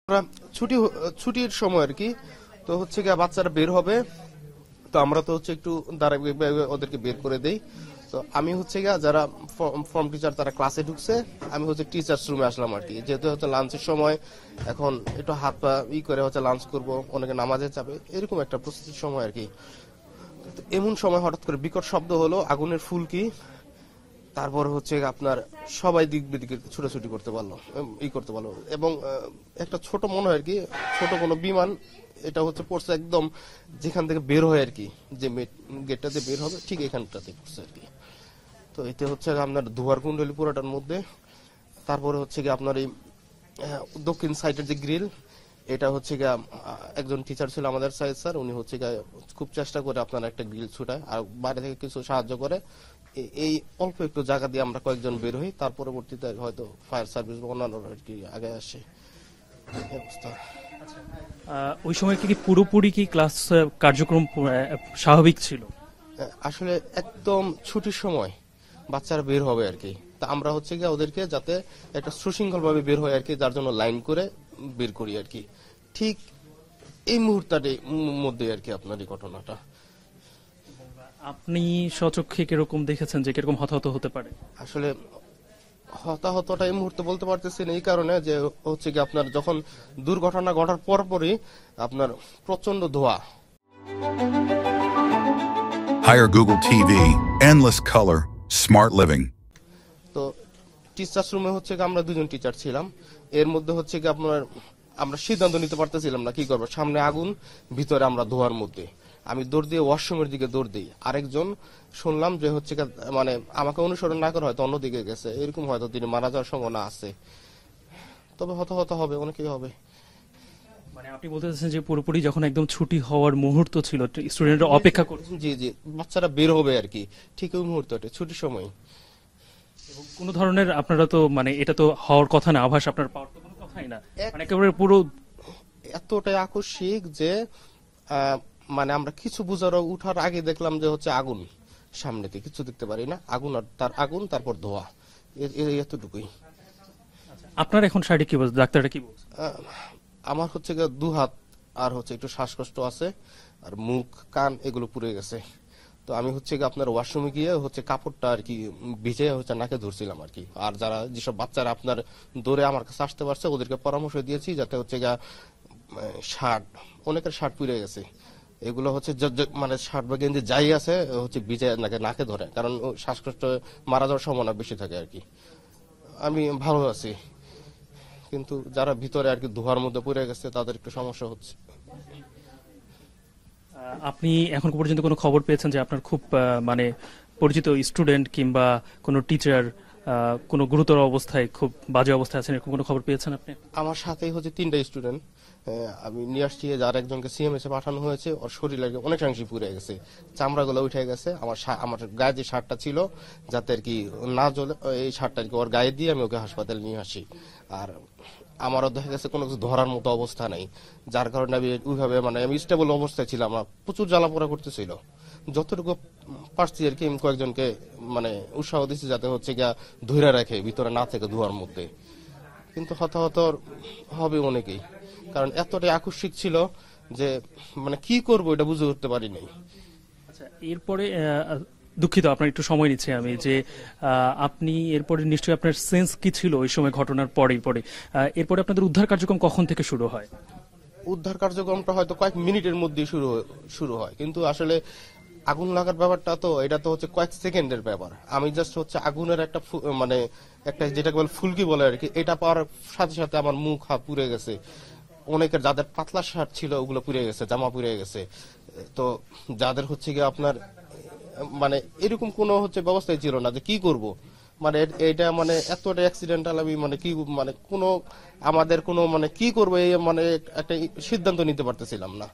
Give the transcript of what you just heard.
আমরা ছুটি ছুটির সময় আর কি, তো হচ্ছে গিয়ে বাচ্চারা বের হবে, তো আমরা তো হচ্ছে একটু ওদেরকে বের করে দেই। তো আমি হচ্ছে গিয়া যারা ফর্ম টিচার তারা ক্লাসে ঢুকছে, আমি হচ্ছে টিচার্স রুমে আসলাম আর কি, যেহেতু হচ্ছে লাঞ্চের সময়, এখন একটু হাত পা করে হচ্ছে লাঞ্চ করব, অনেকে নামাজে যাবে, এরকম একটা প্রস্তুতির সময় আর কি। এমন সময় হঠাৎ করে বিকট শব্দ হলো, আগুনের ফুলকি, তারপরে হচ্ছে আপনার সবাই দিক বিদিকে ছুটাছুটি করতে পারলো, করতে পারলো, এবং একটা ছোট মনে হয় আর কি, ছোট কোনো বিমান, এটা হচ্ছে পড়ছে একদম যেখান থেকে বের হয় আর কি, যে গেটটাতে বের হবে ঠিক এখানটাতে পড়ছে আর কি। তো এতে হচ্ছে আপনার ধোয়ার কুণ্ডলী পুরোটার মধ্যে। তারপরে হচ্ছে কি আপনার এই দক্ষিণ সাইডের যে গ্রিল, এটা হচ্ছে গিয়ে একজন টিচার ছিল আমাদের সাইড স্যার, উনি হচ্ছে গিয়ে খুব চেষ্টা করে আপনার একটা গ্রিল ছুটায়, আর বাইরে থেকে কিছু সাহায্য করে। এই অল্প একটু জায়গা দিয়ে আমরা কয়েকজন বের হই, তার পরবর্তীতে হয়তো ফায়ার সার্ভিস বা অন্যান্য আর কি আগে আসে অবস্থা। ওই সময় কি পুরোপুরি কি ক্লাস কার্যক্রম স্বাভাবিক ছিল? আসলে একদম ছুটির সময় বাচ্চারা বের হবে আর কি, তা আমরা হচ্ছে গিয়ে ওদেরকে যাতে একটা সুশৃঙ্খল ভাবে বের হয় আর কি, যার জন্য লাইন করে বের করি আর কি। ঠিক এই মুহূর্তের মধ্যে আর কি আপনার এই ঘটনাটা। আপনি স্বচক্ষে কিরকম দেখেছেন যে কিরকম হতাহত হতে পারে? আসলে হতাহতটা এই মুহূর্তে বলতে পারতেছি না, এই কারণে যে হচ্ছে কি আপনার যখন দুর্ঘটনা ঘটার পরপরই আপনার প্রচন্ড ধোঁয়া। Hire Google TV, endless color, smart living. তো টিচার্স রুমে হচ্ছে কি আমরা দুজন টিচার ছিলাম, এর মধ্যে হচ্ছে কি আপনার আমরা সিদ্ধান্ত নিতে পারতেছিলাম না কি করবো, সামনে আগুন, ভিতরে আমরা ধোয়ার মধ্যে। আমি দৌড় দিয়ে ওয়াশরুমের দিকে দৌড় দিই, আরেকজন শুনলাম যে হচ্ছে মানে আমাকে অনুসরণ না করে হয়তো অন্যদিকে গেছে, এরকম হয়তো তিনি মারা যাওয়ার সম্ভাবনা আছে, তবে হতাহত হবে, অনেকেই হবে। মানে আপনি বলতে চাচ্ছেন যে পুরোপুরি যখন একদম ছুটি হওয়ার মুহূর্ত ছিল, স্টুডেন্টরা অপেক্ষা করছে, জি জি, বাচ্চারা বের হবে আর কি, ঠিক ওই মুহূর্তটা ছুটির সময়। কোনো ধরনের আপনারা তো মানে এটা তো হওয়ার কথা না, আভাস আপনার পাওয়ার তো কোনো কথাই না, মানে একেবারে পুরো এতটাই আকস্মিক যে মানে আমরা কিছু বুঝার উঠার আগে দেখলাম যে হচ্ছে আগুন, সামনেতে কিছু দেখতে পারি না, আগুন আর তার আগুন, তারপর ধোয়া, এতটুকুই। আপনার এখন শারীরিক কি বলছে, ডাক্তাররা কি বলছে? আমার হচ্ছে গিয়ে দু হাত আর হচ্ছে একটু শ্বাসকষ্ট আছে, আর মুখ কান এগুলো পুড়ে গেছে। তো আমি হচ্ছে গিয়ে আপনার ওয়াশরুমে গিয়ে হচ্ছে কাপড়টা আর কি ভিজে হচ্ছে নাকে ধরছিলাম আর কি, আর যারা যেসব বাচ্চারা আপনার দৌড়ে আমার কাছে আসতে পারছে ওদেরকে পরামর্শ দিয়েছি যাতে হচ্ছে গিয়ে শার্ট, অনেকের শার্ট পুড়ে গেছে, এগুলো হচ্ছে মানে শার্ট বা গেঞ্জি যাই আছে হচ্ছে ভিজে নাকে ধরে, কারণ শ্বাসকষ্ট মারা যাওয়ার সম্ভাবনা বেশি থাকে আর কি। আমি ভালো আছি, কিন্তু যারা ভিতরে আর কি ধোয়ার মধ্যে পড়ে গেছে তাদের একটু সমস্যা হচ্ছে। আপনি এখন পর্যন্ত কোনো খবর পেয়েছেন যে আপনার খুব মানে পরিচিত স্টুডেন্ট কিংবা কোনো টিচার কোনো গুরুতর অবস্থায়, খুব বাজে অবস্থায় আছেন, এরকম কোনো খবর পেয়েছেন আপনি? আমার সাথেই হচ্ছে 3টা স্টুডেন্ট, আমি নিয়ে আসছি, যার একজনকে সিএমএস এ পাঠানো হয়েছে, ওর শরীর অনেকাংশই পুড়ে গেছে, চামড়াগুলো উঠে গেছে। আমার গায়ে যে শার্টটা ছিল যাতে আর কি না জ্বলে, এই শার্টটা আর কি ওর গায়ে দিয়ে আমি ওকে হাসপাতালে নিয়ে আসি। আর আমারও দেখা গেছে কোনো কিছু ধরার মতো অবস্থা নাই, যার কারণে আমি ওইভাবে মানে আমি স্টেবল অবস্থায় ছিলাম না, প্রচুর জ্বালাপোড়া করতেছিল। যতটুকু পারছি আর কি আমি কয়েকজনকে মানে উৎসাহ দিচ্ছি যাতে হচ্ছে গিয়া ধরে রাখে ভিতরে না থেকে ধোয়ার মধ্যে, কিন্তু হতাহত হবে অনেকেই, কারণ এতটাই আকস্মিক ছিল যে মানে কি করব এটা বুঝে উঠতে পারি নাই। আচ্ছা, এরপরে দুঃখিত আপনার একটু সময় নিচ্ছে আমি, যে আপনি এরপরে নিশ্চয়ই আপনার সেন্স কি ছিল ওই সময় ঘটনার পরে এরপরে আপনাদের উদ্ধার কার্যক্রম কখন থেকে শুরু হয়? উদ্ধার কার্যক্রমটা হয়তো কয়েক মিনিটের মধ্যে শুরু হয়, কিন্তু আসলে আগুন লাগার ব্যাপারটা তো এটা তো হচ্ছে কয়েক সেকেন্ডের ব্যাপার। আমি জাস্ট হচ্ছে আগুনের একটা মানে একটা যেটাকে বলে ফুলকি বলে আর কি, এটা পাওয়ার সাথে সাথে আমার মুখ হাত পুড়ে গেছে, অনেকের যাদের পাতলা শার্ট ছিল ওগুলো পুড়ে গেছে, জামা পুড়ে গেছে। তো যাদের হচ্ছে গিয়ে আপনার মানে এরকম কোনো হচ্ছে ব্যবস্থাই ছিল না যে কি করব, মানে এটা মানে এতটা অ্যাক্সিডেন্টাল, আমি মানে কি মানে কোনো আমাদের কোনো মানে কি করবো এই মানে একটা সিদ্ধান্ত নিতে পারতেছিলাম না।